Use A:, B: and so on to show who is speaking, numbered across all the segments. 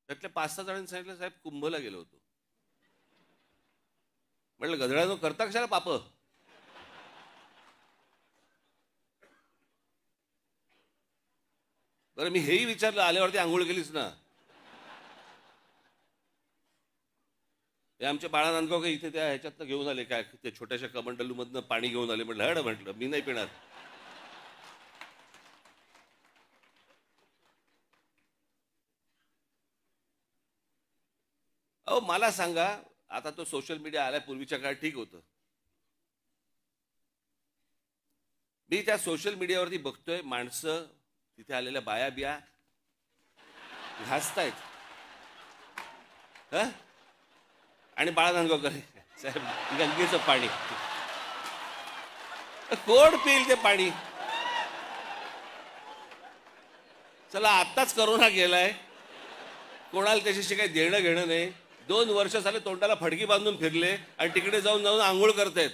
A: त्यातल्या 5-6 जणांनी सांगितलं, साहेब कुंभला गेलो होतो. म्हटलं गधड्यानो करता कशाला पाप. बरं मी हेही विचारलं, आल्यावरती आंघोळ केलीस ना. हे आमच्या बाळा नांदगाव का इथे त्या ह्याच्यातनं घेऊन आले काय, ते छोट्याशा कमंडलूमधनं पाणी घेऊन आले. म्हटलं हड, म्हटलं मी नाही पिणार. अहो मला सांगा, आता तो सोशल मीडिया आल्या, पूर्वीच्या काळात ठीक होतं. मी त्या सोशल मीडियावरती बघतोय माणसं तिथे आलेल्या बाया बिया घासतायत. आणि बाळा नांदगावकर साहेब गंगेचं पाणी कोण पिईल ते पाणी. चला आत्ताच करोना गेलाय, कोणाला त्याच्याशी काही देणं घेणं नाही. 2 वर्ष झाले तोंडाला फडकी बांधून फिरले आणि तिकडे जाऊन जाऊन आंघोळ करतायत.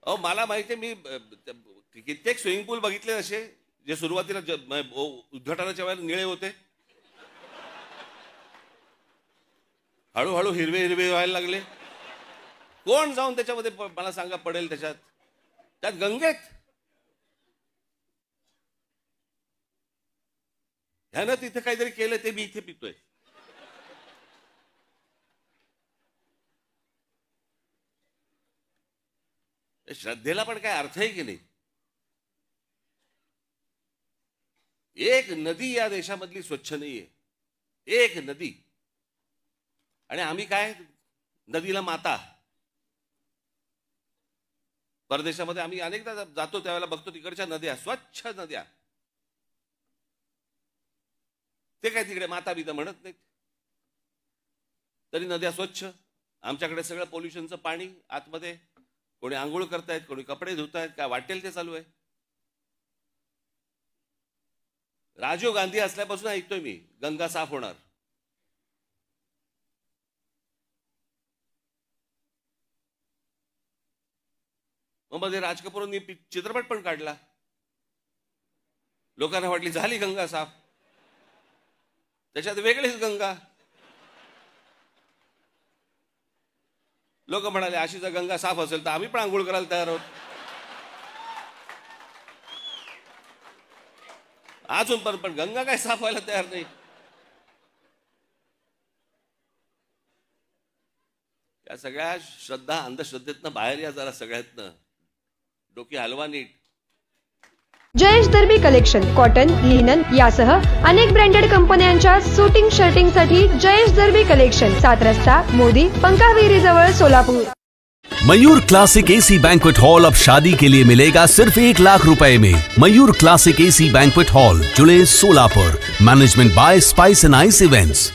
A: अहो मला माहिती आहे, मी कित्येक स्विमिंग पूल बघितले असे जे सुरुवातीला उद्घाटनाच्या वेळेला निळे होते, हळूहळू हिरवे हिरवे व्हायला लागले. कोण जाऊन त्याच्यामध्ये मला सांगा पडेल त्यात गंगेत. ह्यानं तिथे काहीतरी केलं ते मी इथे पितोय. श्रद्धेला पण काय अर्थ आहे की नाही. एक नदी या देशामधली स्वच्छ नाहीये, एक नदी. आणि आम्ही काय नदीला माता. परदेशामध्ये आम्ही अनेकदा जातो त्यावेळेला बघतो तिकडच्या नद्या स्वच्छ नद्या, ते काय तिकडे माता बिता म्हणत नाहीत, तरी नद्या स्वच्छ. आमच्याकडे सगळं पोल्युशनचं पाणी आतमध्ये, कोणी आंघोळ करतायत, कोणी कपडे धुतायत, काय वाटेल ते चालू आहे. राजीव गांधी असल्यापासून ऐकतोय मी गंगा साफ होणार. मग मध्ये राज कपूरनी चित्रपट पण काढला, लोकांना वाटली झाली गंगा साफ, त्याच्यात वेगळीच गंगा. लोक म्हणाले अशी जर गंगा साफ असेल तर आम्ही पण आंघोळ करायला तयार आहोत. अजून पण गंगा काय साफ व्हायला तयार नाही. या सगळ्या श्रद्धा अंधश्रद्धेतनं बाहेर या जरा, सगळ्यातनं डोकी हलवा नीट.
B: जयेश दर्बी कलेक्शन कॉटन, लिनन यासह अनेक ब्रँडेड कंपन्यांच्या सुटिंग शर्टिंगसाठी जयेश दर्बी कलेक्शन, 7 रस्ता मोदी पंकाविरी जवळ Solapur.
C: Mayur classic AC banquet hall अब शादी के लिए मिलेगा सिर्फ 1 लाख रुपए में. Mayur classic AC banquet hall, जुड़े Solapur. Management by spice and ice events.